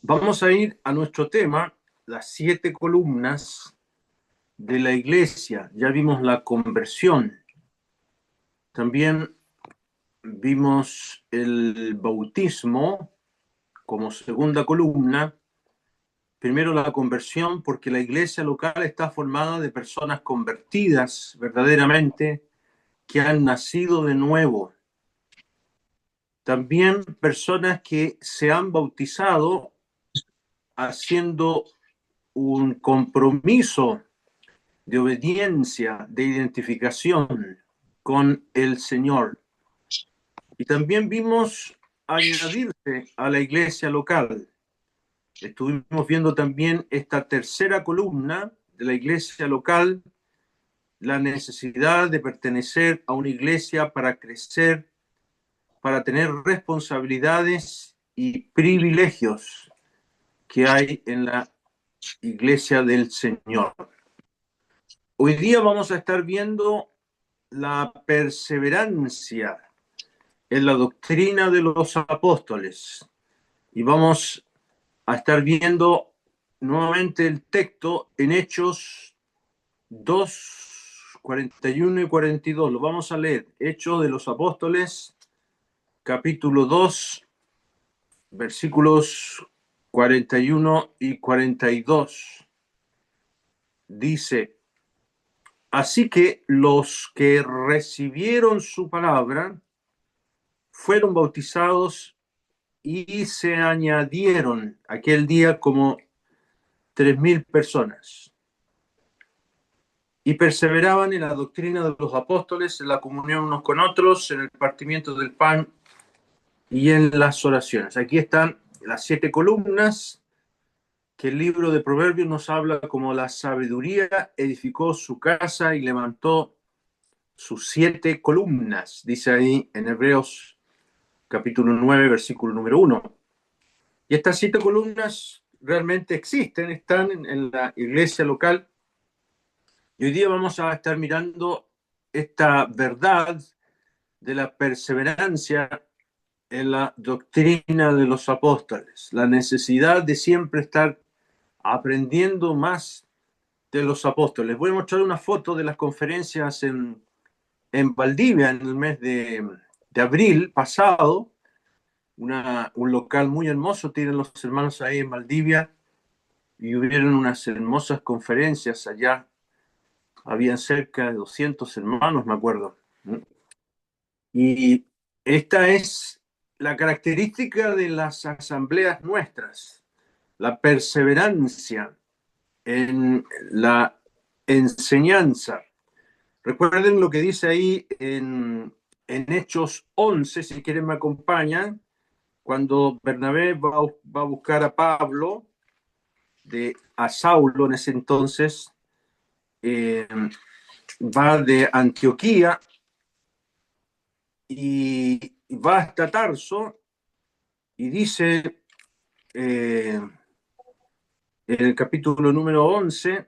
Vamos a ir a nuestro tema, las 7 columnas de la iglesia. Ya vimos la conversión. También vimos el bautismo como segunda columna. Primero la conversión, porque la iglesia local está formada de personas convertidas verdaderamente, que han nacido de nuevo. También personas que se han bautizado haciendo un compromiso de obediencia, de identificación con el Señor. Y también vimos añadirse a la iglesia local. Estuvimos viendo también esta tercera columna de la iglesia local, la necesidad de pertenecer a una iglesia para crecer, para tener responsabilidades y privilegios que hay en la iglesia del Señor. Hoy día vamos a estar viendo la perseverancia en la doctrina de los apóstoles y vamos a estar viendo nuevamente el texto en Hechos 2, 41 y 42. Lo vamos a leer. Hechos de los Apóstoles, capítulo 2, versículos 41 y 42. Dice: así que los que recibieron su palabra fueron bautizados y se añadieron aquel día como 3,000 personas. Y perseveraban en la doctrina de los apóstoles, en la comunión unos con otros, en el partimiento del pan y en las oraciones. Aquí están las 7 columnas que el libro de Proverbios nos habla como la sabiduría edificó su casa y levantó sus 7 columnas, dice ahí en Hebreos capítulo 9, versículo número 1. Y estas 7 columnas realmente existen, están en la iglesia local. Y hoy día vamos a estar mirando esta verdad de la perseverancia en la doctrina de los apóstoles, la necesidad de siempre estar aprendiendo más de los apóstoles. Voy a mostrar una foto de las conferencias en Valdivia en el mes de abril pasado. Un local muy hermoso tienen los hermanos ahí en Valdivia y hubieron unas hermosas conferencias allá. Habían cerca de 200 hermanos, me acuerdo. Y esta es la característica de las asambleas nuestras, la perseverancia en la enseñanza. Recuerden lo que dice ahí en Hechos 11, si quieren me acompañan, cuando Bernabé va a buscar a Pablo, a Saulo en ese entonces, va de Antioquía y va hasta Tarso y dice en el capítulo número 11,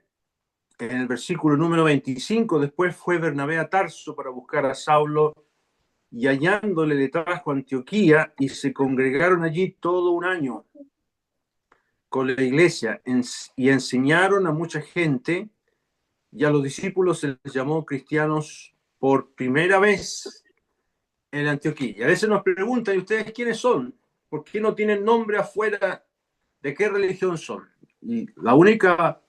en el versículo número 25, después fue Bernabé a Tarso para buscar a Saulo y hallándole le trajo a Antioquía y se congregaron allí todo un año con la iglesia y enseñaron a mucha gente y a los discípulos se les llamó cristianos por primera vez en Antioquía. A veces nos preguntan, ¿y ustedes quiénes son? ¿Por qué no tienen nombre afuera de qué religión son? Y la única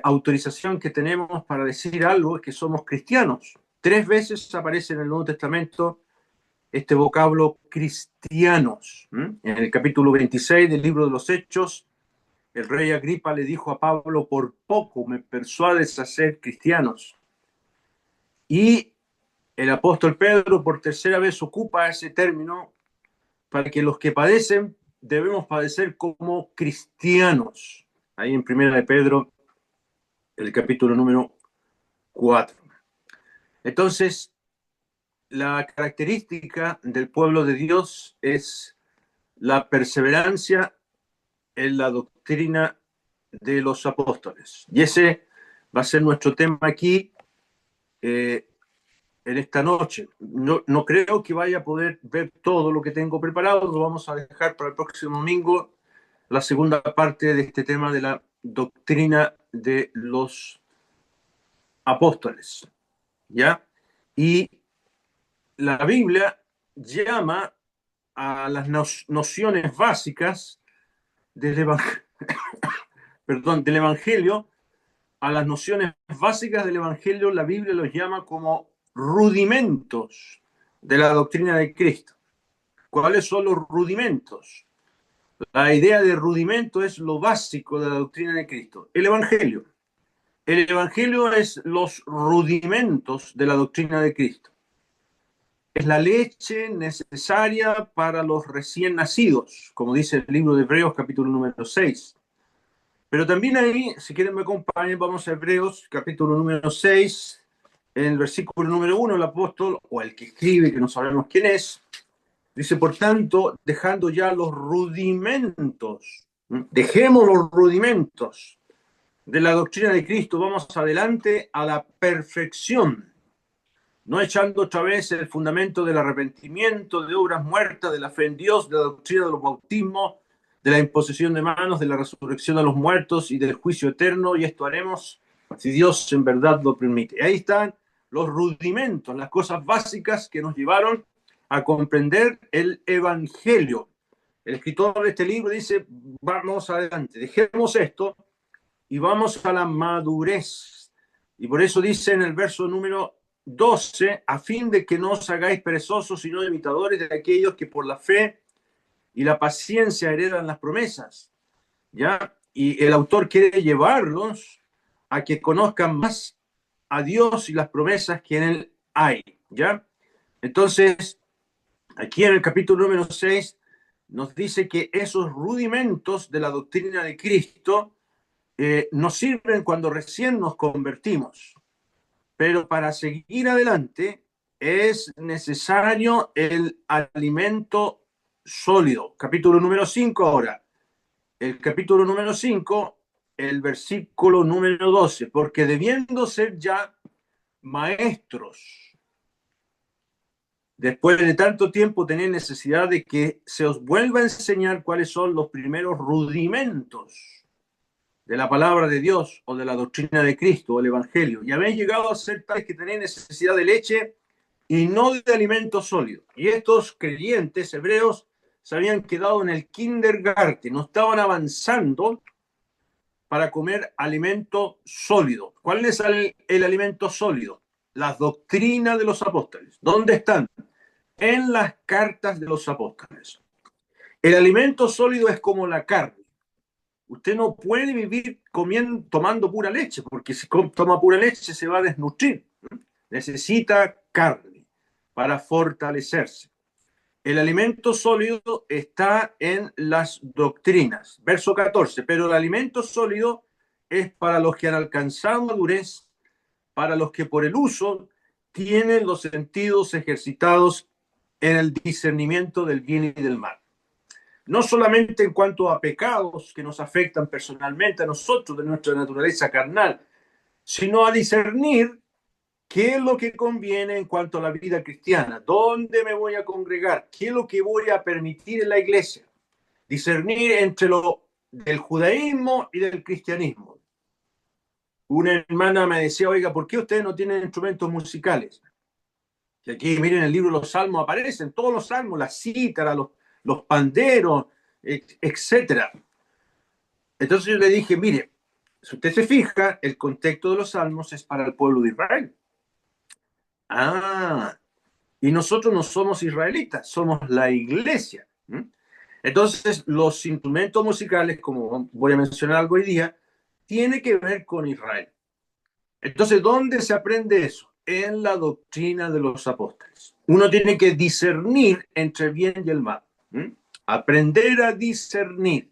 autorización que tenemos para decir algo es que somos cristianos. 3 veces aparece en el Nuevo Testamento este vocablo cristianos. En el capítulo 26 del libro de los Hechos, el rey Agripa le dijo a Pablo: por poco me persuades a ser cristianos. Y el apóstol Pedro por tercera vez ocupa ese término para que los que padecen debemos padecer como cristianos. Ahí en Primera de Pedro, el capítulo número 4. Entonces, la característica del pueblo de Dios es la perseverancia en la doctrina de los apóstoles. Y ese va a ser nuestro tema aquí en esta noche. No creo que vaya a poder ver todo lo que tengo preparado, lo vamos a dejar para el próximo domingo, la segunda parte de este tema de la doctrina de los apóstoles, ¿ya? Y la Biblia llama a las nociones básicas del, del Evangelio, a las nociones básicas del Evangelio, la Biblia los llama como rudimentos de la doctrina de Cristo. ¿Cuáles son los rudimentos? La idea de rudimento es lo básico de la doctrina de Cristo. El Evangelio. El Evangelio es los rudimentos de la doctrina de Cristo. Es la leche necesaria para los recién nacidos, como dice el libro de Hebreos capítulo número 6. Pero también ahí, si quieren me acompañen, vamos a Hebreos capítulo número 6, en el versículo número 1, el apóstol, o el que escribe, que no sabemos quién es, dice, por tanto, dejando ya los rudimentos, dejemos los rudimentos de la doctrina de Cristo, vamos adelante a la perfección, no echando otra vez el fundamento del arrepentimiento, de obras muertas, de la fe en Dios, de la doctrina de los bautismos, de la imposición de manos, de la resurrección de los muertos y del juicio eterno, y esto haremos si Dios en verdad lo permite. Ahí están los rudimentos, las cosas básicas que nos llevaron a comprender el Evangelio. El escritor de este libro dice, vamos adelante, dejemos esto y vamos a la madurez. Y por eso dice en el verso número 12, a fin de que no os hagáis perezosos, sino imitadores de aquellos que por la fe y la paciencia heredan las promesas. ¿Ya? Y el autor quiere llevarlos a que conozcan más a Dios y las promesas que en él hay. ¿Ya? Entonces, aquí en el capítulo número 6 nos dice que esos rudimentos de la doctrina de Cristo nos sirven cuando recién nos convertimos. Pero para seguir adelante es necesario el alimento sólido. Capítulo número 5 ahora. El capítulo número 5, el versículo número 12. Porque debiendo ser ya maestros, después de tanto tiempo tenéis necesidad de que se os vuelva a enseñar cuáles son los primeros rudimentos de la palabra de Dios o de la doctrina de Cristo o el Evangelio. Y habéis llegado a ser tales que tenéis necesidad de leche y no de alimento sólido. Y estos creyentes hebreos se habían quedado en el kindergarten, no estaban avanzando para comer alimento sólido. ¿Cuál es el alimento sólido? Las doctrinas de los apóstoles. ¿Dónde están? En las cartas de los apóstoles. El alimento sólido es como la carne. Usted no puede vivir tomando pura leche, porque si toma pura leche se va a desnutrir. Necesita carne para fortalecerse. El alimento sólido está en las doctrinas. Verso 14. Pero el alimento sólido es para los que han alcanzado madurez, para los que por el uso tienen los sentidos ejercitados en el discernimiento del bien y del mal. No solamente en cuanto a pecados que nos afectan personalmente a nosotros de nuestra naturaleza carnal, sino a discernir qué es lo que conviene en cuanto a la vida cristiana, dónde me voy a congregar, qué es lo que voy a permitir en la iglesia, discernir entre lo del judaísmo y del cristianismo. Una hermana me decía, oiga, ¿por qué ustedes no tienen instrumentos musicales? Y aquí, miren, el libro de los Salmos aparecen todos los salmos, la cítara, los panderos, etcétera. Entonces yo le dije, mire, si usted se fija, el contexto de los salmos es para el pueblo de Israel. Ah, y nosotros no somos israelitas, somos la iglesia. Entonces, los instrumentos musicales, como voy a mencionar algo hoy día, tiene que ver con Israel. Entonces, ¿dónde se aprende eso? En la doctrina de los apóstoles. Uno tiene que discernir entre el bien y el mal. Aprender a discernir.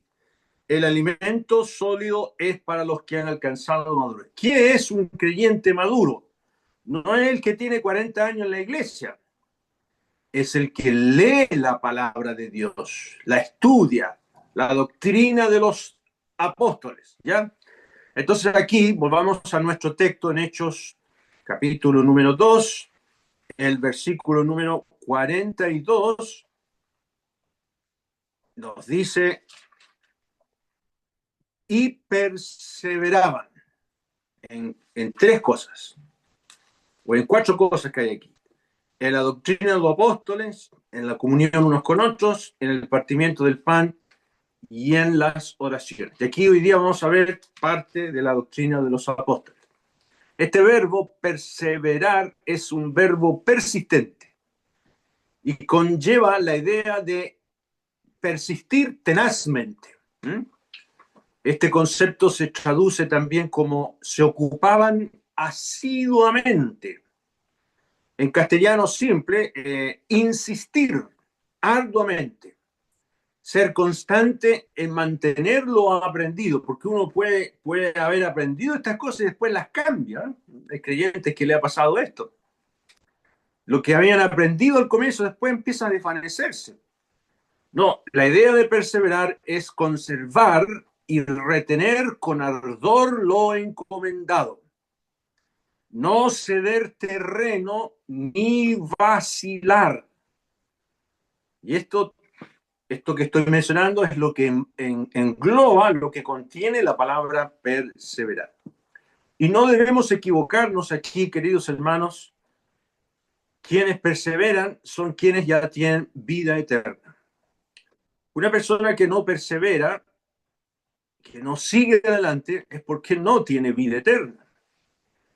El alimento sólido es para los que han alcanzado madurez. ¿Qué es un creyente maduro? No es el que tiene 40 años en la iglesia. Es el que lee la palabra de Dios, la estudia, la doctrina de los apóstoles, ¿ya? Entonces aquí volvamos a nuestro texto en Hechos, capítulo número 2, el versículo número 42, nos dice y perseveraban en tres cosas, o en cuatro cosas que hay aquí. En la doctrina de los apóstoles, en la comunión unos con otros, en el partimiento del pan y en las oraciones. Y aquí hoy día vamos a ver parte de la doctrina de los apóstoles. Este verbo perseverar es un verbo persistente y conlleva la idea de persistir tenazmente. Este concepto se traduce también como se ocupaban asiduamente. En castellano simple, insistir arduamente, ser constante en mantener lo aprendido, porque uno puede haber aprendido estas cosas y después las cambia. Hay creyentes que le ha pasado esto. Lo que habían aprendido al comienzo después empieza a desvanecerse. No, la idea de perseverar es conservar y retener con ardor lo encomendado. No ceder terreno ni vacilar. Y esto que estoy mencionando es lo que engloba, lo que contiene la palabra perseverar. Y no debemos equivocarnos aquí, queridos hermanos. Quienes perseveran son quienes ya tienen vida eterna. Una persona que no persevera, que no sigue adelante, es porque no tiene vida eterna.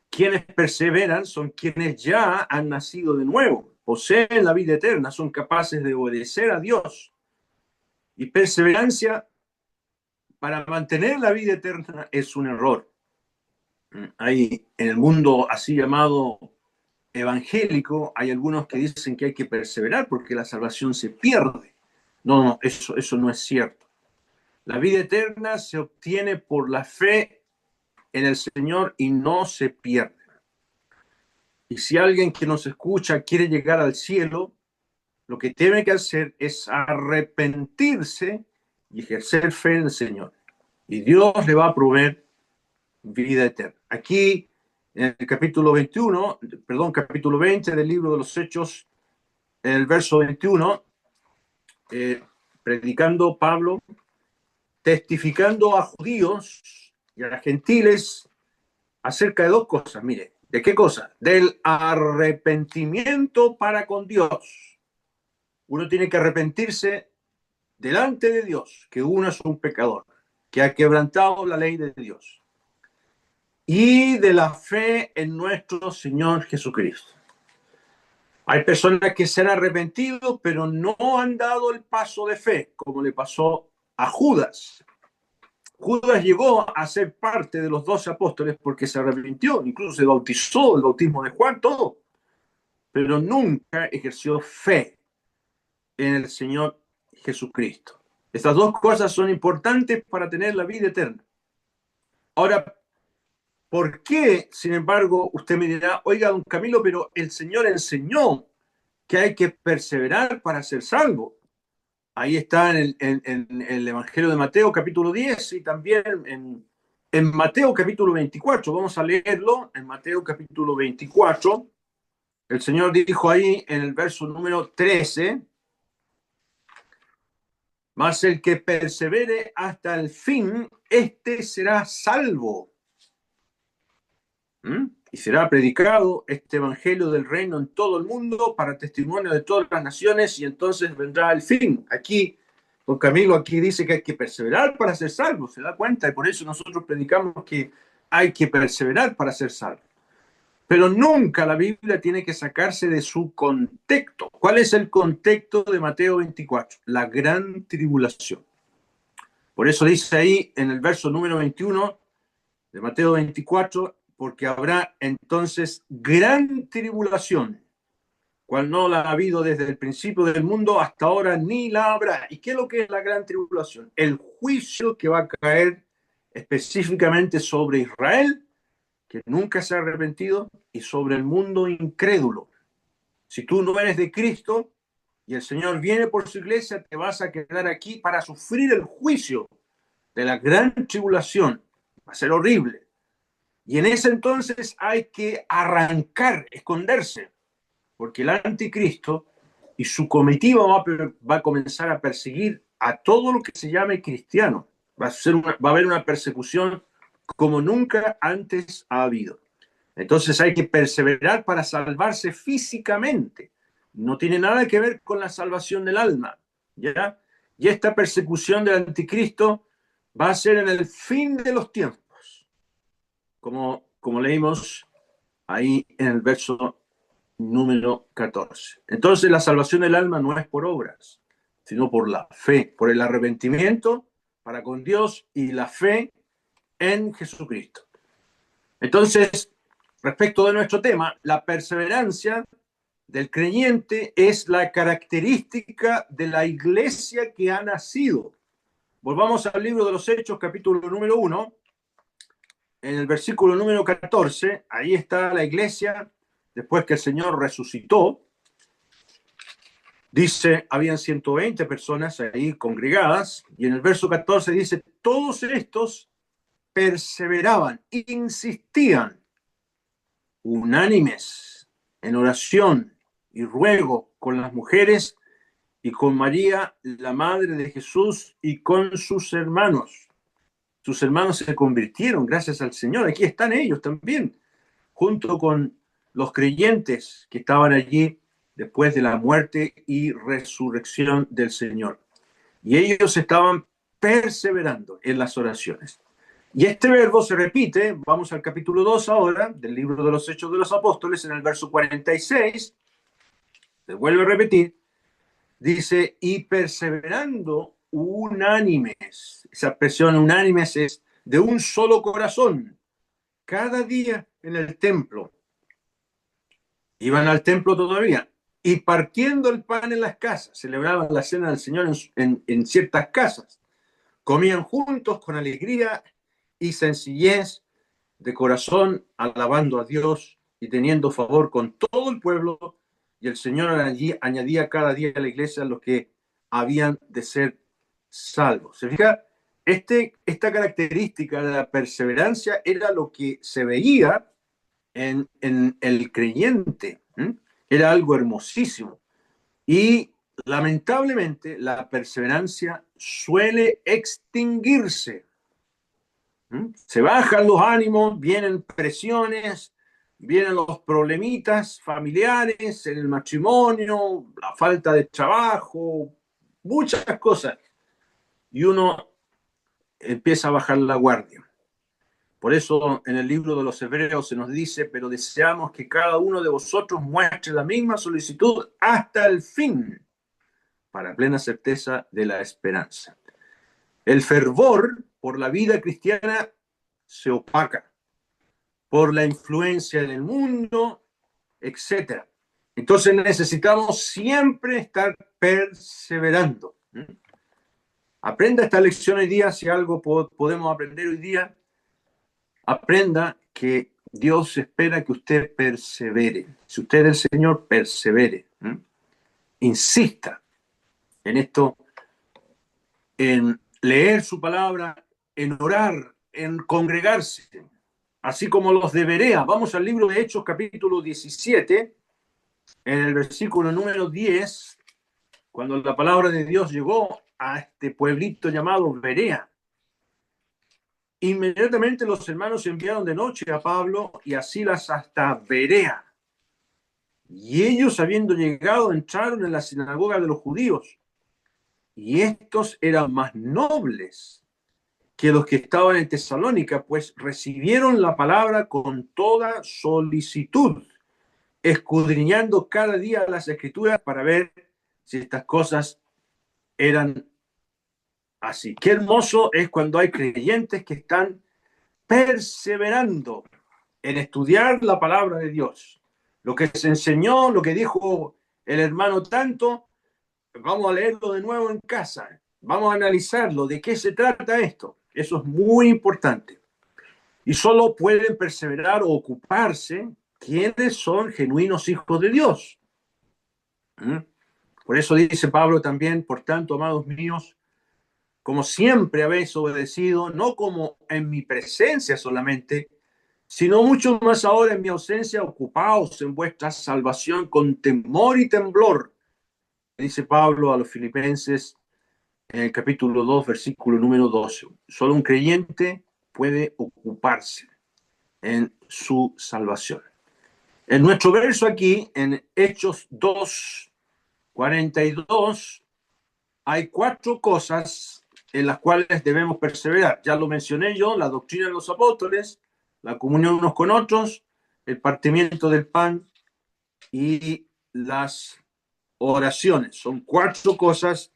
Quienes perseveran son quienes ya han nacido de nuevo, poseen la vida eterna, son capaces de obedecer a Dios. Y perseverancia para mantener la vida eterna es un error. Hay en el mundo así llamado evangélico, hay algunos que dicen que hay que perseverar porque la salvación se pierde. No, eso no es cierto. La vida eterna se obtiene por la fe en el Señor y no se pierde. Y si alguien que nos escucha quiere llegar al cielo, lo que tiene que hacer es arrepentirse y ejercer fe en el Señor. Y Dios le va a proveer vida eterna. Aquí, en el capítulo 20 del libro de los Hechos, en el verso 21, predicando Pablo, testificando a judíos y a gentiles acerca de dos cosas. Mire, ¿de qué cosa? Del arrepentimiento para con Dios. Uno tiene que arrepentirse delante de Dios, que uno es un pecador, que ha quebrantado la ley de Dios. Y de la fe en nuestro Señor Jesucristo. Hay personas que se han arrepentido, pero no han dado el paso de fe, como le pasó a Judas. Judas llegó a ser parte de los 12 apóstoles porque se arrepintió, incluso se bautizó, el bautismo de Juan, todo, pero nunca ejerció fe en el Señor Jesucristo. Estas dos cosas son importantes para tener la vida eterna. Ahora, ¿por qué, sin embargo, usted me dirá, oiga, don Camilo, pero el Señor enseñó que hay que perseverar para ser salvo? Ahí está en el Evangelio de Mateo, capítulo 10, y también en Mateo, capítulo 24. Vamos a leerlo en Mateo, capítulo 24. El Señor dijo ahí en el verso número 13, mas el que persevere hasta el fin, este será salvo. Y será predicado este evangelio del reino en todo el mundo para testimonio de todas las naciones y entonces vendrá el fin. Aquí, don Camilo, aquí dice que hay que perseverar para ser salvo, ¿se da cuenta? Y por eso nosotros predicamos que hay que perseverar para ser salvo. Pero nunca la Biblia tiene que sacarse de su contexto. ¿Cuál es el contexto de Mateo 24? La gran tribulación. Por eso dice ahí en el verso número 21 de Mateo 24, porque habrá entonces gran tribulación, cual no la ha habido desde el principio del mundo hasta ahora, ni la habrá. ¿Y qué es lo que es la gran tribulación? El juicio que va a caer específicamente sobre Israel, que nunca se ha arrepentido, y sobre el mundo incrédulo. Si tú no eres de Cristo y el Señor viene por su iglesia, te vas a quedar aquí para sufrir el juicio de la gran tribulación. Va a ser horrible. Y en ese entonces hay que arrancar, esconderse, porque el anticristo y su comitiva va a comenzar a perseguir a todo lo que se llame cristiano. Va a haber una persecución como nunca antes ha habido. Entonces hay que perseverar para salvarse físicamente. No tiene nada que ver con la salvación del alma, ¿ya? Y esta persecución del anticristo va a ser en el fin de los tiempos, como leímos ahí en el verso número 14. Entonces la salvación del alma no es por obras, sino por la fe, por el arrepentimiento para con Dios y la fe en Jesucristo. Entonces, respecto de nuestro tema, la perseverancia del creyente es la característica de la iglesia que ha nacido. Volvamos al libro de los Hechos, capítulo número 1, en el versículo número 14, ahí está la iglesia, después que el Señor resucitó. Dice, habían 120 personas ahí congregadas, y en el verso 14 dice, todos estos perseveraban, insistían, unánimes en oración y ruego con las mujeres y con María, la madre de Jesús, y con sus hermanos. Sus hermanos se convirtieron gracias al Señor. Aquí están ellos también, junto con los creyentes que estaban allí después de la muerte y resurrección del Señor. Y ellos estaban perseverando en las oraciones. Y este verbo se repite, vamos al capítulo 2 ahora, del libro de los Hechos de los Apóstoles, en el verso 46, se vuelve a repetir, dice, y perseverando unánimes. Esa expresión unánimes es de un solo corazón, cada día en el templo. Iban al templo todavía, y partiendo el pan en las casas, celebraban la cena del Señor en ciertas casas, comían juntos con alegría y sencillez de corazón, alabando a Dios y teniendo favor con todo el pueblo, y el Señor allí añadía cada día a la iglesia los que habían de ser salvos. ¿Se fija? Esta característica de la perseverancia era lo que se veía en el creyente. Era algo hermosísimo. Y lamentablemente la perseverancia suele extinguirse. Se bajan los ánimos, vienen presiones, vienen los problemitas familiares, en el matrimonio, la falta de trabajo, muchas cosas. Y uno empieza a bajar la guardia. Por eso en el libro de los Hebreos se nos dice, pero deseamos que cada uno de vosotros muestre la misma solicitud hasta el fin, para plena certeza de la esperanza. El fervor por la vida cristiana se opaca por la influencia del mundo, etc. Entonces necesitamos siempre estar perseverando. Aprenda esta lección hoy día, si algo podemos aprender hoy día, aprenda que Dios espera que usted persevere. Si usted es el Señor, persevere. Insista en esto, en leer su palabra, en orar, en congregarse, así como los de Berea. Vamos al libro de Hechos, capítulo 17, en el versículo número 10, cuando la palabra de Dios llegó a este pueblito llamado Berea. Inmediatamente los hermanos enviaron de noche a Pablo y a Silas hasta Berea. Y ellos, habiendo llegado, entraron en la sinagoga de los judíos. Y estos eran más nobles que los que estaban en Tesalónica, pues recibieron la palabra con toda solicitud, escudriñando cada día las escrituras para ver si estas cosas eran así. Qué hermoso es cuando hay creyentes que están perseverando en estudiar la palabra de Dios. Lo que se enseñó, lo que dijo el hermano tanto, vamos a leerlo de nuevo en casa. Vamos a analizarlo. ¿De qué se trata esto? Eso es muy importante. Y solo pueden perseverar o ocuparse quienes son genuinos hijos de Dios. Por eso dice Pablo también, por tanto, amados míos, como siempre habéis obedecido, no como en mi presencia solamente, sino mucho más ahora en mi ausencia, ocupaos en vuestra salvación con temor y temblor, dice Pablo a los filipenses en el capítulo 2, versículo número 12. Solo un creyente puede ocuparse en su salvación. En nuestro verso aquí, en Hechos 2, 42, hay 4 cosas en las cuales debemos perseverar. Ya lo mencioné yo: la doctrina de los apóstoles, la comunión unos con otros, el partimiento del pan y las oraciones. Son 4 cosas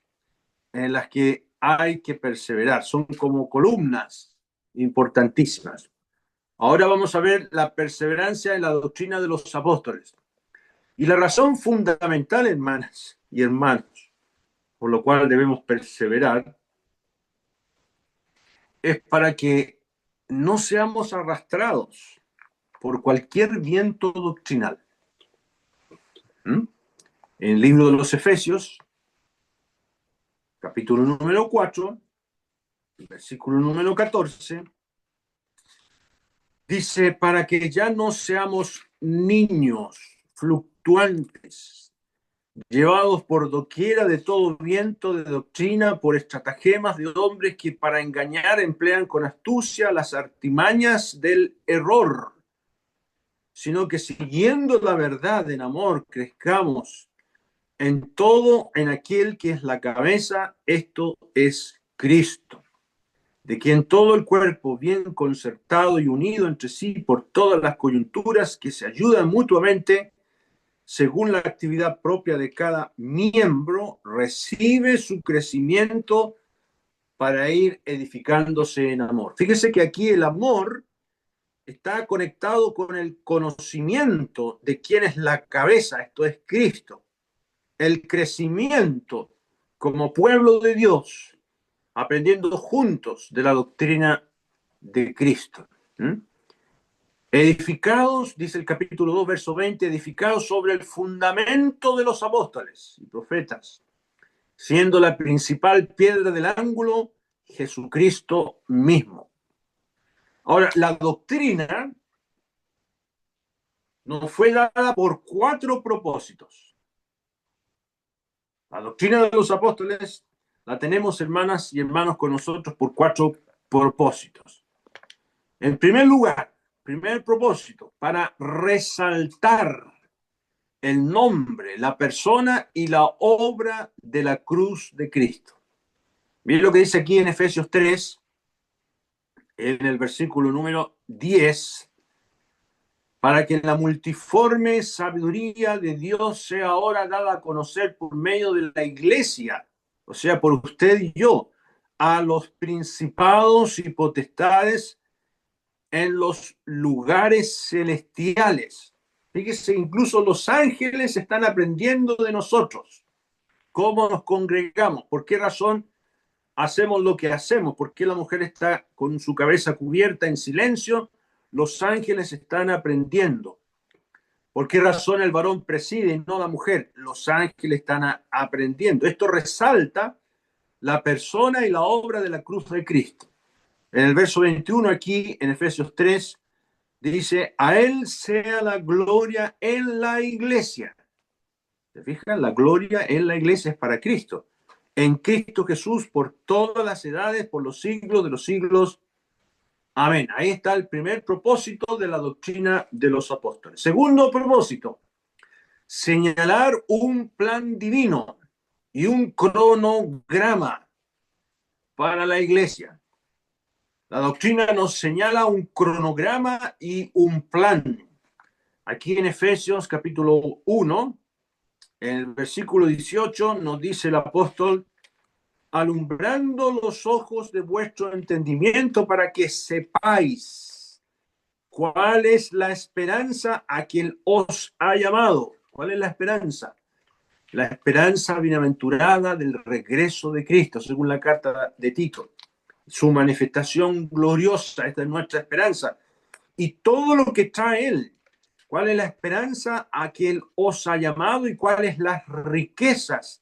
en las que hay que perseverar. Son como columnas importantísimas. Ahora vamos a ver la perseverancia en la doctrina de los apóstoles. Y la razón fundamental, hermanas y hermanos, por lo cual debemos perseverar, es para que no seamos arrastrados por cualquier viento doctrinal. En el libro de los Efesios, capítulo número 4, versículo número 14, dice: para que ya no seamos niños fluctuantes, llevados por doquiera de todo viento de doctrina, por estratagemas de hombres que para engañar emplean con astucia las artimañas del error, sino que siguiendo la verdad en amor crezcamos en todo en aquel que es la cabeza, esto es Cristo, de quien todo el cuerpo, bien concertado y unido entre sí por todas las coyunturas que se ayudan mutuamente, según la actividad propia de cada miembro, recibe su crecimiento para ir edificándose en amor. Fíjese que aquí el amor está conectado con el conocimiento de quién es la cabeza, esto es Cristo. El crecimiento como pueblo de Dios, aprendiendo juntos de la doctrina de Cristo. Edificados, dice el capítulo 2, verso 20, edificados sobre el fundamento de los apóstoles y profetas, siendo la principal piedra del ángulo Jesucristo mismo. Ahora, la doctrina nos fue dada por 4 propósitos. La doctrina de los apóstoles la tenemos, hermanas y hermanos, con nosotros por 4 propósitos. En primer lugar, primer propósito, para resaltar el nombre, la persona y la obra de la cruz de Cristo. Miren lo que dice aquí en Efesios 3, en el versículo número 10, para que la multiforme sabiduría de Dios sea ahora dada a conocer por medio de la iglesia, o sea, por usted y yo, a los principados y potestades en los lugares celestiales. Fíjese, incluso los ángeles están aprendiendo de nosotros. ¿Cómo nos congregamos? ¿Por qué razón hacemos lo que hacemos? ¿Por qué la mujer está con su cabeza cubierta en silencio? Los ángeles están aprendiendo. ¿Por qué razón el varón preside y no la mujer? Los ángeles están aprendiendo. Esto resalta la persona y la obra de la cruz de Cristo. En el verso 21 aquí, en Efesios 3, dice: a él sea la gloria en la iglesia. ¿Se fijan? La gloria en la iglesia es para Cristo. En Cristo Jesús por todas las edades, por los siglos de los siglos. Amén. Ahí está el primer propósito de la doctrina de los apóstoles. Segundo propósito: señalar un plan divino y un cronograma para la iglesia. La doctrina nos señala un cronograma y un plan. Aquí en Efesios capítulo 1, en el versículo 18, nos dice el apóstol: alumbrando los ojos de vuestro entendimiento para que sepáis cuál es la esperanza a quien os ha llamado. ¿Cuál es la esperanza? La esperanza bienaventurada del regreso de Cristo, según la carta de Tito. Su manifestación gloriosa, esta es nuestra esperanza. Y todo lo que trae Él. ¿Cuál es la esperanza a quien os ha llamado y cuáles las riquezas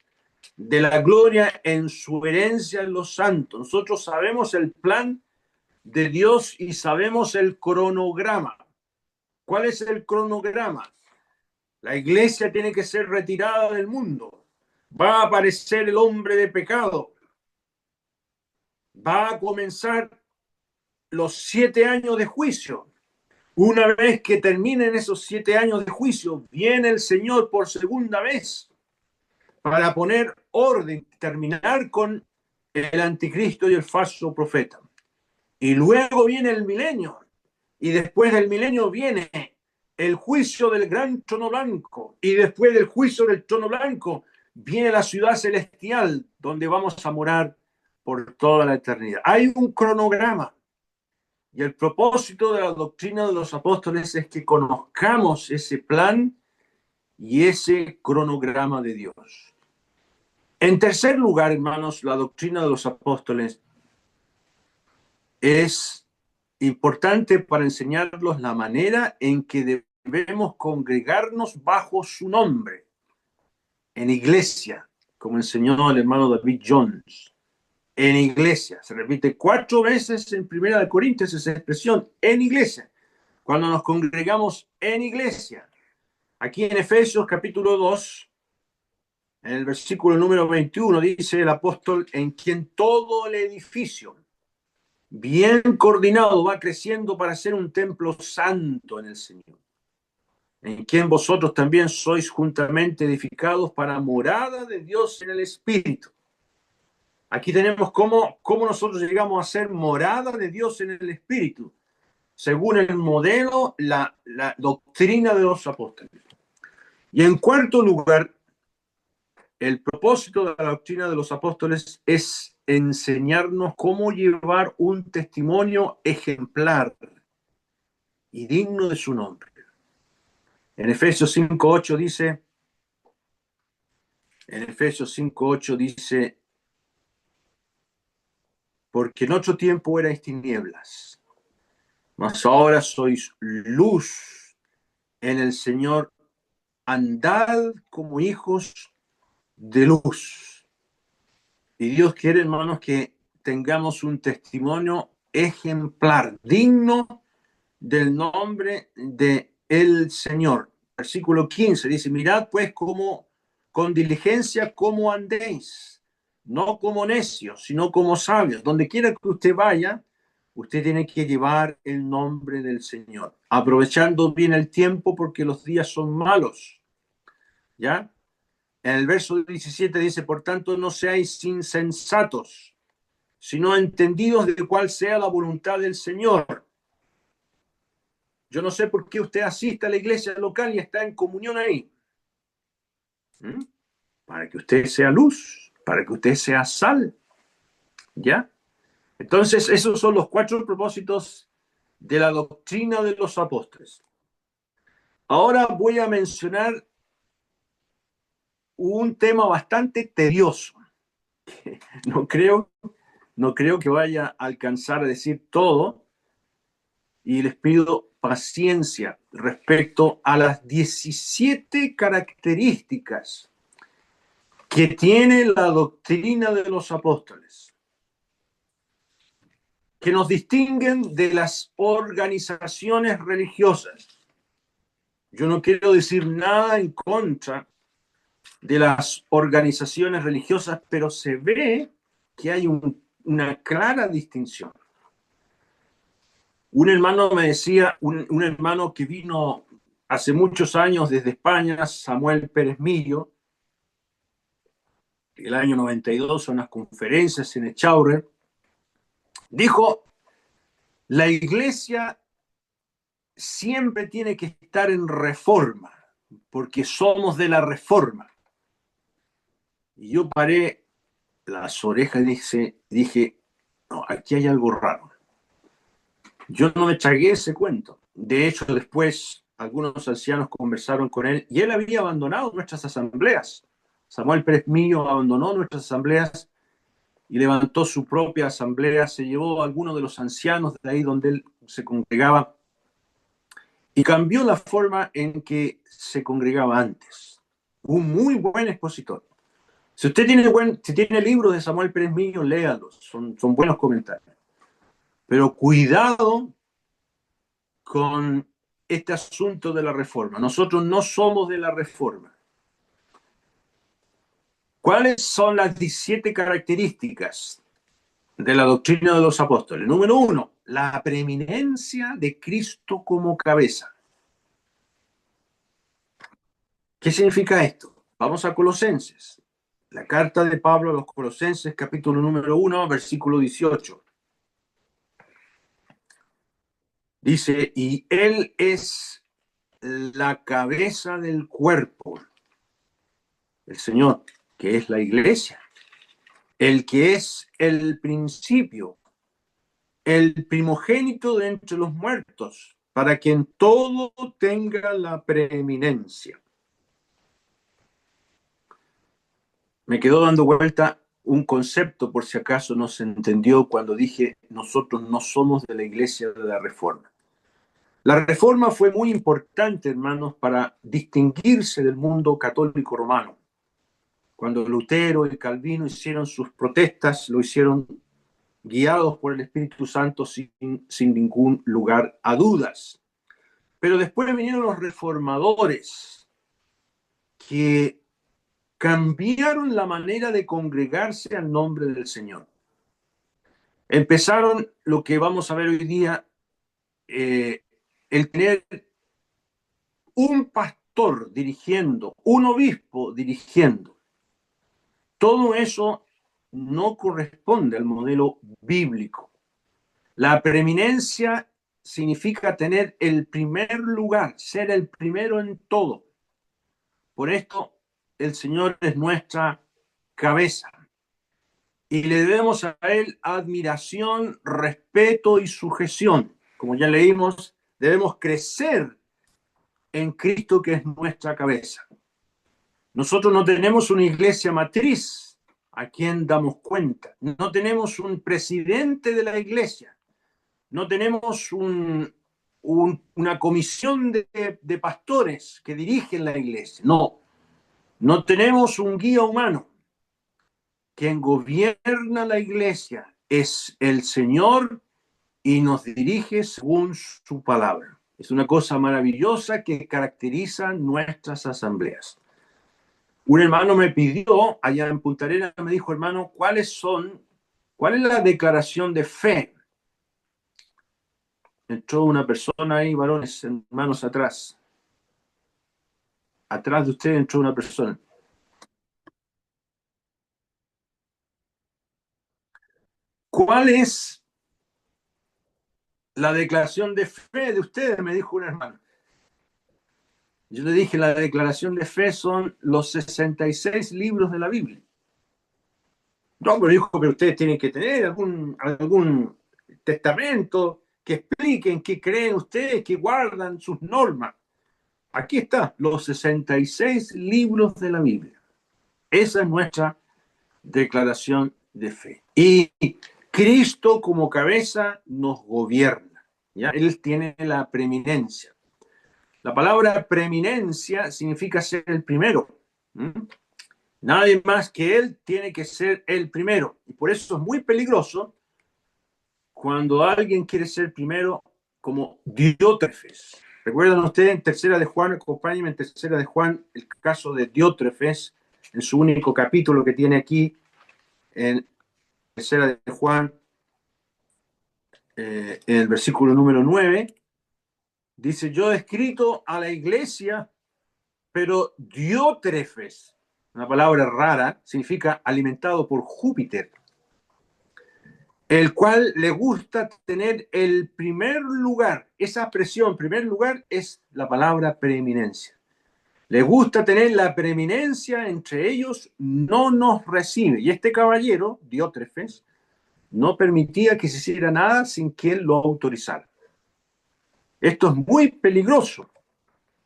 de la gloria en su herencia en los santos? Nosotros sabemos el plan de Dios y sabemos el cronograma. ¿Cuál es el cronograma? La iglesia tiene que ser retirada del mundo. Va a aparecer el hombre de pecado. va a comenzar los 7 años de juicio. Una vez que terminen esos 7 años de juicio, viene el Señor por segunda vez para poner orden, terminar con el anticristo y el falso profeta. Y luego viene el milenio. Y después del milenio viene el juicio del gran trono blanco. Y después del juicio del trono blanco viene la ciudad celestial, donde vamos a morar por toda la eternidad. Hay un cronograma. Y el propósito de la doctrina de los apóstoles es que conozcamos ese plan y ese cronograma de Dios. En tercer lugar, hermanos, la doctrina de los apóstoles es importante para enseñarlos la manera en que debemos congregarnos bajo su nombre, en iglesia, como enseñó el hermano David Jones. En iglesia, se repite 4 veces en 1 Corintios esa expresión, en iglesia, cuando nos congregamos en iglesia. Aquí en Efesios capítulo 2, en el versículo número 21, dice el apóstol, en quien todo el edificio, bien coordinado, va creciendo para ser un templo santo en el Señor, en quien vosotros también sois juntamente edificados para morada de Dios en el Espíritu. Aquí tenemos cómo nosotros llegamos a ser morada de Dios en el Espíritu, según el modelo, la doctrina de los apóstoles. Y en cuarto lugar, el propósito de la doctrina de los apóstoles es enseñarnos cómo llevar un testimonio ejemplar y digno de su nombre. En Efesios 5:8 dice, porque en otro tiempo erais tinieblas, mas ahora sois luz en el Señor, andad como hijos de luz. Y Dios quiere, hermanos, que tengamos un testimonio ejemplar, digno del nombre de el Señor. Versículo 15 dice, mirad pues cómo con diligencia cómo andéis, no como necios, sino como sabios. Donde quiera que usted vaya, usted tiene que llevar el nombre del Señor, aprovechando bien el tiempo porque los días son malos. ¿Ya? En el verso 17 dice, por tanto, no seáis insensatos, sino entendidos de cuál sea la voluntad del Señor. Yo no sé por qué usted asiste a la iglesia local y está en comunión ahí. Para que usted sea luz, para que usted sea sal. ¿Ya? Entonces, esos son los 4 propósitos de la doctrina de los apóstoles. Ahora voy a mencionar un tema bastante tedioso. No creo que vaya a alcanzar a decir todo, y les pido paciencia respecto a las 17 características que tiene la doctrina de los apóstoles, que nos distinguen de las organizaciones religiosas. Yo no quiero decir nada en contra de las organizaciones religiosas, pero se ve que hay una clara distinción. Un hermano me decía, un hermano que vino hace muchos años desde España, Samuel Pérez Millo, el año 92, en unas conferencias en Echaurre, dijo, la iglesia siempre tiene que estar en reforma, porque somos de la reforma. Y yo paré las orejas y dije, no, aquí hay algo raro. Yo no me tragué ese cuento. De hecho, después algunos ancianos conversaron con él y él había abandonado nuestras asambleas. Samuel Pérez Millo abandonó nuestras asambleas y levantó su propia asamblea, se llevó a algunos de los ancianos de ahí donde él se congregaba y cambió la forma en que se congregaba antes. Un muy buen expositor. Si usted tiene libros de Samuel Pérez Millo, léalos, son buenos comentarios. Pero cuidado con este asunto de la reforma. Nosotros no somos de la reforma. ¿Cuáles son las 17 características de la doctrina de los apóstoles. Número 1, la preeminencia de Cristo como cabeza. ¿Qué significa esto? Vamos a Colosenses. La carta de Pablo a los Colosenses, capítulo número 1, versículo 18. Dice, y Él es la cabeza del cuerpo, el Señor, que es la iglesia, el que es el principio, el primogénito de entre los muertos, para que en todo tenga la preeminencia. Me quedó dando vuelta un concepto, por si acaso no se entendió cuando dije nosotros no somos de la iglesia de la Reforma. La Reforma fue muy importante, hermanos, para distinguirse del mundo católico romano. Cuando Lutero y Calvino hicieron sus protestas, lo hicieron guiados por el Espíritu Santo sin ningún lugar a dudas. Pero después vinieron los reformadores que cambiaron la manera de congregarse al nombre del Señor. Empezaron lo que vamos a ver hoy día, el tener un pastor dirigiendo, un obispo dirigiendo. Todo eso no corresponde al modelo bíblico. La preeminencia significa tener el primer lugar, ser el primero en todo. Por esto, el Señor es nuestra cabeza. Y le debemos a Él admiración, respeto y sujeción. Como ya leímos, debemos crecer en Cristo, que es nuestra cabeza. Nosotros no tenemos una iglesia matriz a quien damos cuenta. No tenemos un presidente de la iglesia. No tenemos una comisión de pastores que dirigen la iglesia. No tenemos un guía humano. Quien gobierna la iglesia es el Señor y nos dirige según su palabra. Es una cosa maravillosa que caracteriza nuestras asambleas. Un hermano me pidió, allá en Punta Arenas, me dijo, hermano, ¿cuál es la declaración de fe? Entró una persona ahí, varones, hermanos, atrás. Atrás de usted entró una persona. ¿Cuál es la declaración de fe de ustedes? Me dijo un hermano. Yo le dije, la declaración de fe son los 66 libros de la Biblia. No, pero dijo, pero ustedes tienen que tener algún testamento que expliquen qué creen ustedes, que guardan sus normas. Aquí está, los 66 libros de la Biblia. Esa es nuestra declaración de fe. Y Cristo como cabeza nos gobierna. ¿Ya? Él tiene la preeminencia. La palabra preeminencia significa ser el primero. ¿Mm? Nadie más que Él tiene que ser el primero. Y por eso es muy peligroso cuando alguien quiere ser primero como Diótrefes. ¿Recuerdan ustedes en Tercera de Juan? Acompáñenme en Tercera de Juan, el caso de Diótrefes, en su único capítulo que tiene aquí, en Tercera de Juan, en el versículo número 9, dice, yo he escrito a la iglesia, pero Diótrefes, una palabra rara, significa alimentado por Júpiter, el cual le gusta tener el primer lugar. Esa expresión, primer lugar, es la palabra preeminencia. Le gusta tener la preeminencia entre ellos, no nos recibe. Y este caballero, Diótrefes, no permitía que se hiciera nada sin que él lo autorizara. Esto es muy peligroso,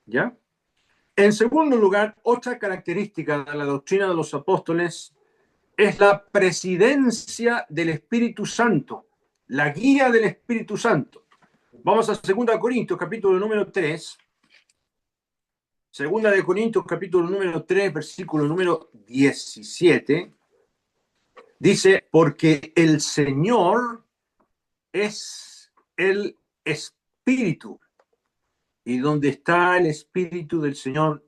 ¿ya? En segundo lugar, otra característica de la doctrina de los apóstoles es la presidencia del Espíritu Santo, la guía del Espíritu Santo. Vamos a 2 Corintios, capítulo número 3. 2 Corintios, capítulo número 3, versículo número 17. Dice, porque el Señor es el Espíritu. Y donde está el Espíritu del Señor,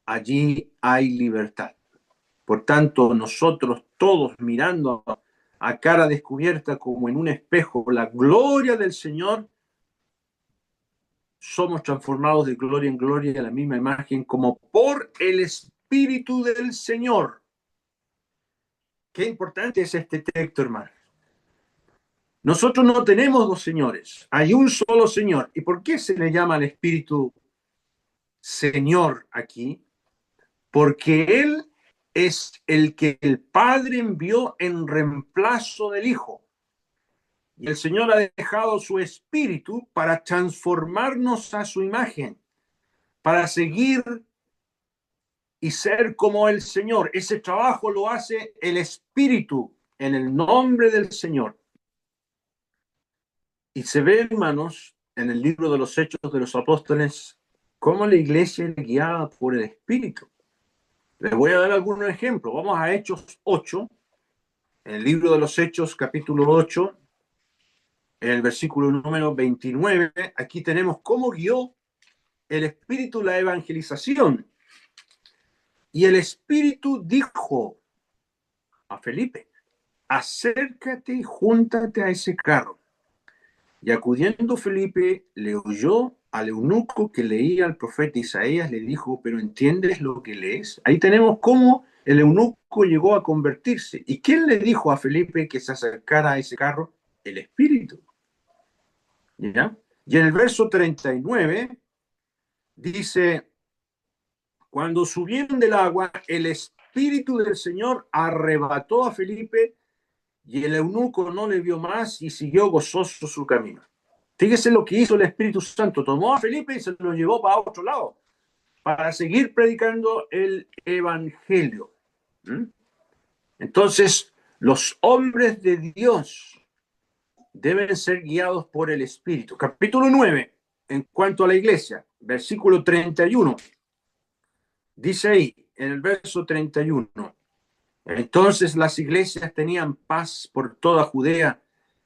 allí hay libertad. Por tanto, nosotros todos mirando a cara descubierta como en un espejo la gloria del Señor, somos transformados de gloria en gloria a la misma imagen como por el Espíritu del Señor. Qué importante es este texto, hermano. Nosotros no tenemos dos señores, hay un solo Señor. ¿Y por qué se le llama al Espíritu Señor aquí? Porque Él es el que el Padre envió en reemplazo del Hijo. Y el Señor ha dejado su Espíritu para transformarnos a su imagen, para seguir y ser como el Señor. Ese trabajo lo hace el Espíritu en el nombre del Señor. Y se ve, hermanos, en el libro de los Hechos de los Apóstoles, cómo la iglesia es guiada por el Espíritu. Les voy a dar algunos ejemplos. Vamos a Hechos 8, en el libro de los Hechos, capítulo 8, en el versículo número 29. Aquí tenemos cómo guió el Espíritu la evangelización. Y el Espíritu dijo a Felipe: acércate y júntate a ese carro. Y acudiendo Felipe, le oyó al eunuco que leía al profeta Isaías, le dijo: ¿pero entiendes lo que lees? Ahí tenemos cómo el eunuco llegó a convertirse. ¿Y quién le dijo a Felipe que se acercara a ese carro? El Espíritu. ¿Ya? Y en el verso 39 dice: cuando subieron del agua, el Espíritu del Señor arrebató a Felipe, y el eunuco no le vio más y siguió gozoso su camino. Fíjese lo que hizo el Espíritu Santo. Tomó a Felipe y se lo llevó para otro lado, para seguir predicando el Evangelio. Entonces, los hombres de Dios deben ser guiados por el Espíritu. Capítulo 9, en cuanto a la iglesia, versículo 31. Dice ahí, en el verso 31. Entonces las iglesias tenían paz por toda Judea,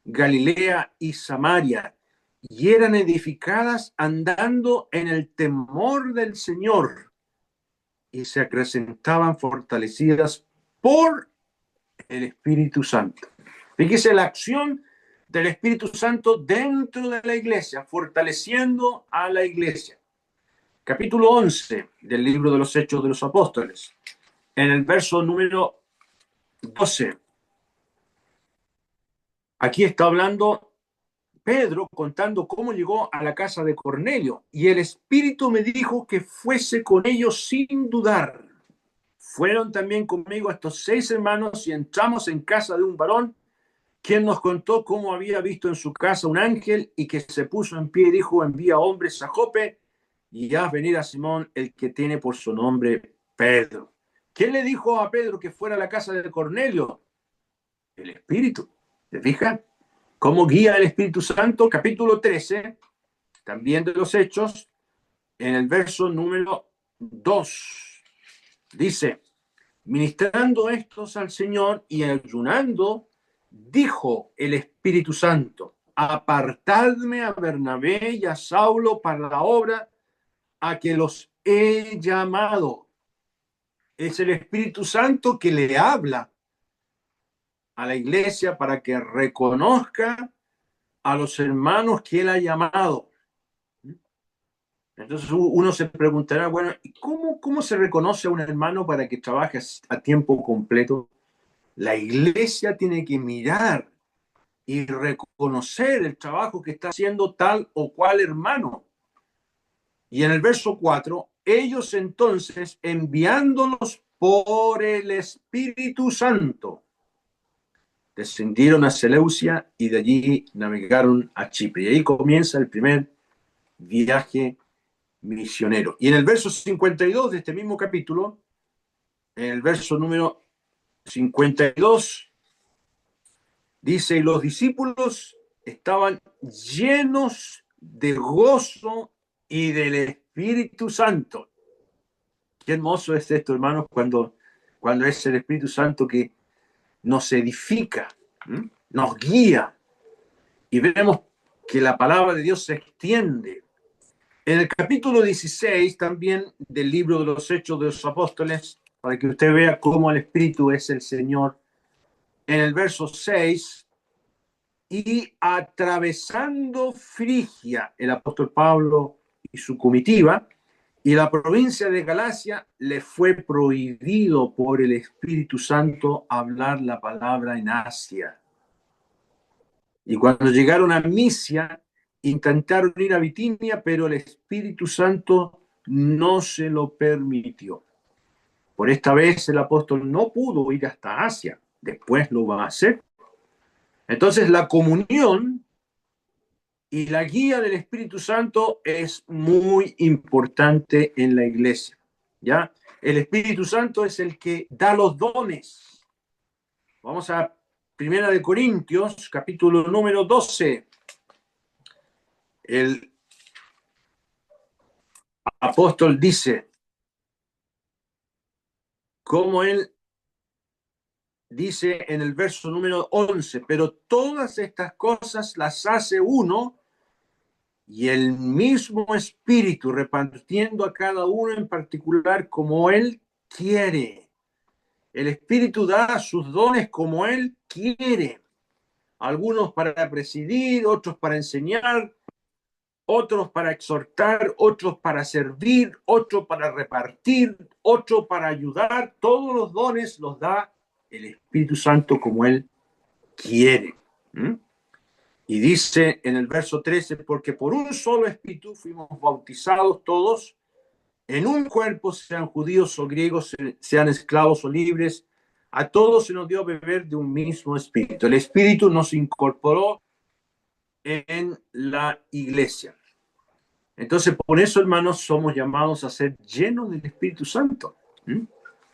Galilea y Samaria, y eran edificadas andando en el temor del Señor, y se acrecentaban fortalecidas por el Espíritu Santo. Fíjese la acción del Espíritu Santo dentro de la iglesia, fortaleciendo a la iglesia. Capítulo 11 del libro de los Hechos de los Apóstoles, en el verso número 12. Aquí está hablando Pedro, contando cómo llegó a la casa de Cornelio. Y el Espíritu me dijo que fuese con ellos sin dudar. Fueron también conmigo estos 6 hermanos y entramos en casa de un varón, quien nos contó cómo había visto en su casa un ángel y que se puso en pie y dijo: envía hombres a Jope y haz venir a Simón, el que tiene por su nombre Pedro. ¿Quién le dijo a Pedro que fuera a la casa de Cornelio? El Espíritu. ¿Se fijan? ¿Cómo guía el Espíritu Santo? Capítulo 13, también de los Hechos, en el verso número 2. Dice: ministrando estos al Señor y ayunando, dijo el Espíritu Santo: apartadme a Bernabé y a Saulo para la obra a que los he llamado. Es el Espíritu Santo que le habla a la iglesia para que reconozca a los hermanos que él ha llamado. Entonces uno se preguntará, bueno, ¿y cómo se reconoce a un hermano para que trabaje a tiempo completo? La iglesia tiene que mirar y reconocer el trabajo que está haciendo tal o cual hermano. Y en el verso 4, ellos entonces, enviándolos por el Espíritu Santo, descendieron a Seleucia y de allí navegaron a Chipre. Y ahí comienza el primer viaje misionero. Y en el verso 52 de este mismo capítulo, en el verso número 52, dice: y los discípulos estaban llenos de gozo y del Espíritu Santo. Qué hermoso es esto, hermanos, cuando es el Espíritu Santo que nos edifica, nos guía, y vemos que la palabra de Dios se extiende. En el capítulo 16 también del libro de los Hechos de los Apóstoles, para que usted vea cómo el Espíritu es el Señor, en el verso 6, y atravesando Frigia, el apóstol Pablo y su comitiva, y la provincia de Galacia, le fue prohibido por el Espíritu Santo hablar la palabra en Asia. Y cuando llegaron a Misia, intentaron ir a Bitinia, pero el Espíritu Santo no se lo permitió. Por esta vez el apóstol no pudo ir hasta Asia, después lo va a hacer. Entonces la comunión y la guía del Espíritu Santo es muy importante en la iglesia, ¿ya? El Espíritu Santo es el que da los dones. Vamos a Primera de Corintios, capítulo número 12. El apóstol dice, como él dice en el verso número 11, pero todas estas cosas las hace uno y el mismo Espíritu, repartiendo a cada uno en particular como él quiere. El Espíritu da sus dones como él quiere. Algunos para presidir, otros para enseñar, otros para exhortar, otros para servir, otros para repartir, otros para ayudar. Todos los dones los da el Espíritu Santo como él quiere. Y dice en el verso 13, porque por un solo Espíritu fuimos bautizados todos en un cuerpo, sean judíos o griegos, sean esclavos o libres, a todos se nos dio a beber de un mismo Espíritu. El Espíritu nos incorporó en la iglesia. Entonces, por eso, hermanos, somos llamados a ser llenos del Espíritu Santo.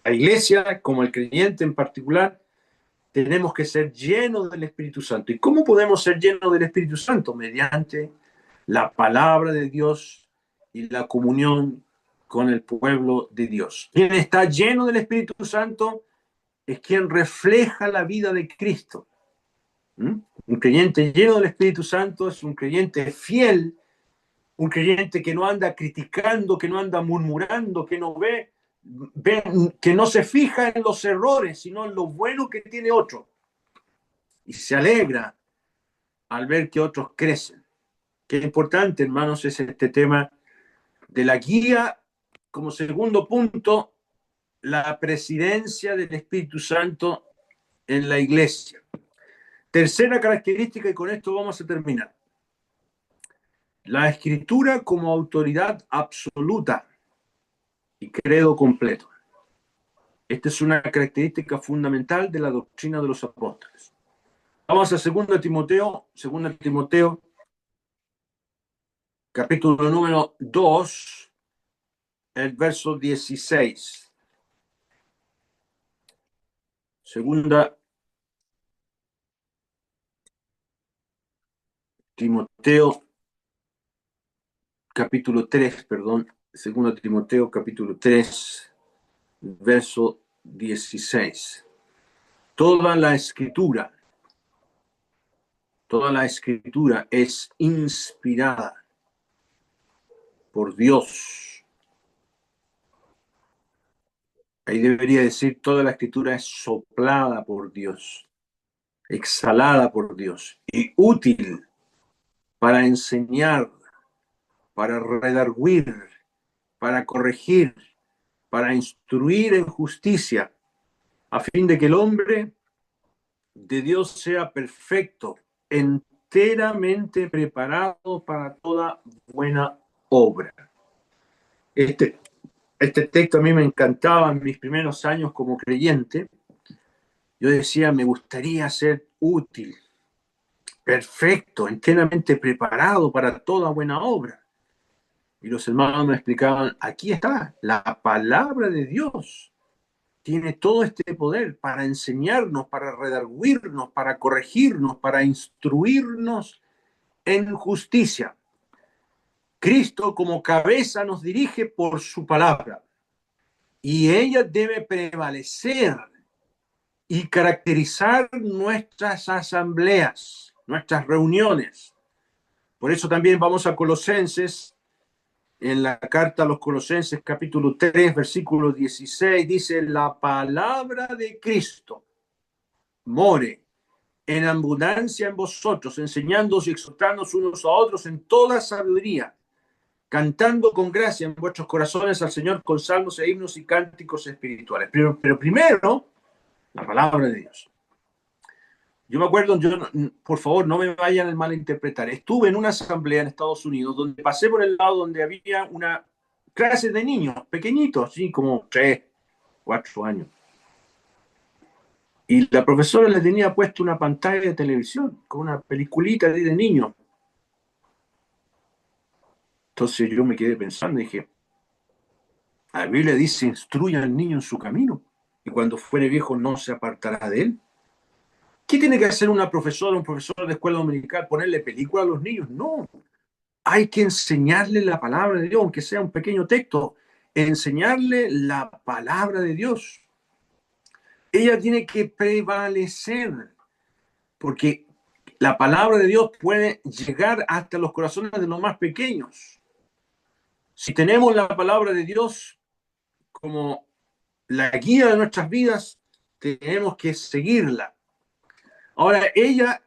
La iglesia, como el creyente en particular, tenemos que ser llenos del Espíritu Santo. ¿Y cómo podemos ser llenos del Espíritu Santo? Mediante la palabra de Dios y la comunión con el pueblo de Dios. Quien está lleno del Espíritu Santo es quien refleja la vida de Cristo. Un creyente lleno del Espíritu Santo es un creyente fiel, un creyente que no anda criticando, que no anda murmurando, que no ve, que no se fija en los errores, sino en lo bueno que tiene otro. Y se alegra al ver que otros crecen. Qué importante, hermanos, es este tema de la guía. Como segundo punto, la presidencia del Espíritu Santo en la iglesia. Tercera característica, y con esto vamos a terminar. La Escritura como autoridad absoluta y credo completo. Esta es una característica fundamental de la doctrina de los apóstoles. Vamos a 2 Timoteo, capítulo número 2, el verso 16. Segunda Timoteo, capítulo 3, perdón. Segunda Timoteo, capítulo 3, verso 16. Toda la escritura es inspirada por Dios. Ahí debería decir, toda la escritura es soplada por Dios, exhalada por Dios y útil para enseñar, para redarguir, para corregir, para instruir en justicia, a fin de que el hombre de Dios sea perfecto, enteramente preparado para toda buena obra. Este texto a mí me encantaba en mis primeros años como creyente. Yo decía, me gustaría ser útil, perfecto, enteramente preparado para toda buena obra. Y los hermanos me explicaban, aquí está, la palabra de Dios tiene todo este poder para enseñarnos, para redarguirnos, para corregirnos, para instruirnos en justicia. Cristo como cabeza nos dirige por su palabra y ella debe prevalecer y caracterizar nuestras asambleas, nuestras reuniones. Por eso también vamos a Colosenses. En la carta a los Colosenses, capítulo 3, versículo 16, dice, la palabra de Cristo more en abundancia en vosotros, enseñándoos y exhortándoos unos a otros en toda sabiduría, cantando con gracia en vuestros corazones al Señor con salmos e himnos y cánticos espirituales. Pero primero, la palabra de Dios. Yo me acuerdo, por favor, no me vayan a malinterpretar. Estuve en una asamblea en Estados Unidos donde pasé por el lado donde había una clase de niños pequeñitos, así como 3, 4 años. Y la profesora le tenía puesto una pantalla de televisión con una peliculita de niños. Entonces yo me quedé pensando y dije, la Biblia dice, instruya al niño en su camino y cuando fuere viejo no se apartará de él. ¿Qué tiene que hacer una profesora, un profesor de escuela dominical? ¿Ponerle película a los niños? No. Hay que enseñarle la palabra de Dios, aunque sea un pequeño texto. Enseñarle la palabra de Dios. Ella tiene que prevalecer, porque la palabra de Dios puede llegar hasta los corazones de los más pequeños. Si tenemos la palabra de Dios como la guía de nuestras vidas, tenemos que seguirla. Ahora, ella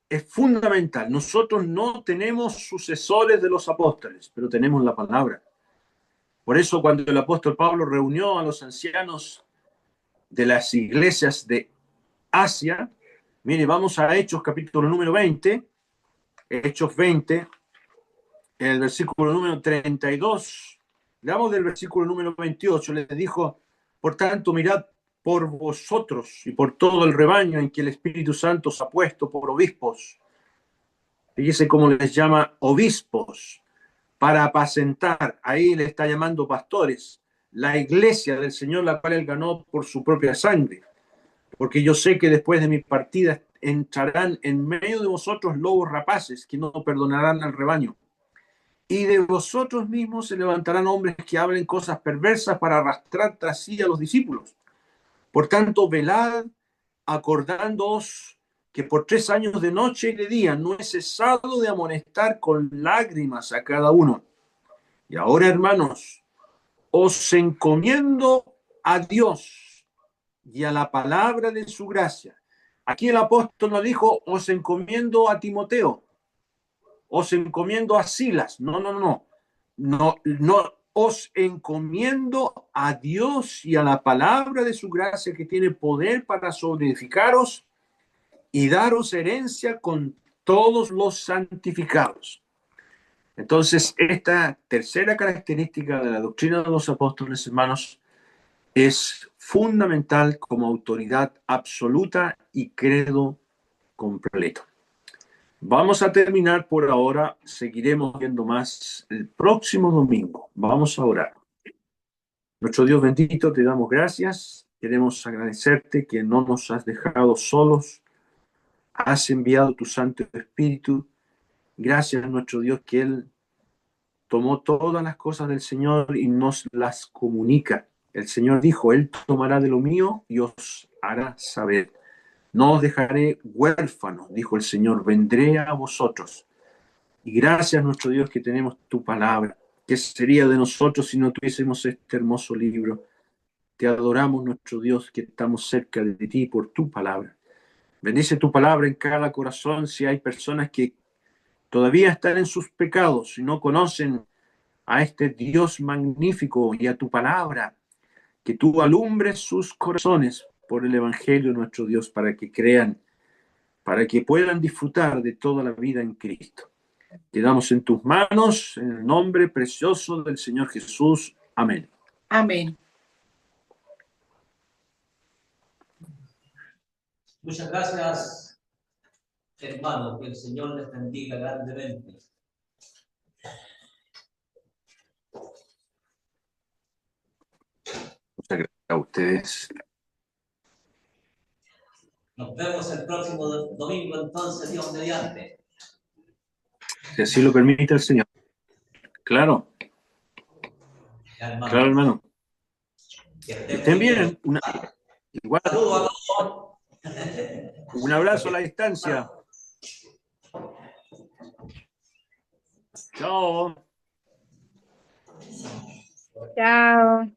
es fundamental. Nosotros no tenemos sucesores de los apóstoles, pero tenemos la palabra. Por eso cuando el apóstol Pablo reunió a los ancianos de las iglesias de Asia, mire, vamos a Hechos capítulo número 20, Hechos 20, en el versículo número 32, leamos del versículo número 28, les dijo, por tanto, mirad por vosotros y por todo el rebaño en que el Espíritu Santo os ha puesto por obispos. Fíjese cómo les llama obispos, para apacentar, ahí le está llamando pastores, la iglesia del Señor, la cual él ganó por su propia sangre. Porque yo sé que después de mi partida entrarán en medio de vosotros lobos rapaces que no perdonarán al rebaño. Y de vosotros mismos se levantarán hombres que hablen cosas perversas para arrastrar tras sí a los discípulos. Por tanto, velad, acordándoos que por 3 años de noche y de día no he cesado de amonestar con lágrimas a cada uno. Y ahora, hermanos, os encomiendo a Dios y a la palabra de su gracia. Aquí el apóstol no dijo, os encomiendo a Timoteo, os encomiendo a Silas. No, no, no. No, no. Os encomiendo a Dios y a la palabra de su gracia que tiene poder para sobreedificaros y daros herencia con todos los santificados. Entonces, esta tercera característica de la doctrina de los apóstoles, hermanos, es fundamental como autoridad absoluta y credo completo. Vamos a terminar por ahora, seguiremos viendo más el próximo domingo. Vamos a orar. Nuestro Dios bendito, te damos gracias. Queremos agradecerte que no nos has dejado solos. Has enviado tu Santo Espíritu. Gracias, nuestro Dios, que Él tomó todas las cosas del Señor y nos las comunica. El Señor dijo, Él tomará de lo mío y os hará saber. No os dejaré huérfanos, dijo el Señor, vendré a vosotros. Y gracias, nuestro Dios, que tenemos tu palabra. ¿Qué sería de nosotros si no tuviésemos este hermoso libro? Te adoramos, nuestro Dios, que estamos cerca de ti por tu palabra. Bendice tu palabra en cada corazón si hay personas que todavía están en sus pecados y no conocen a este Dios magnífico y a tu palabra, que tú alumbres sus corazones por el Evangelio, nuestro Dios, para que crean, para que puedan disfrutar de toda la vida en Cristo. Quedamos en tus manos, en el nombre precioso del Señor Jesús. Amén. Amén. Muchas gracias, hermano. Que el Señor les bendiga grandemente. Muchas gracias a ustedes. Nos vemos el próximo domingo, entonces, Dios mediante. Si así lo permite el Señor. Claro, Hermano. claro, hermano. Que Estén bien. Igual. Saludos a todos. Un abrazo a la distancia. Chao. Chao.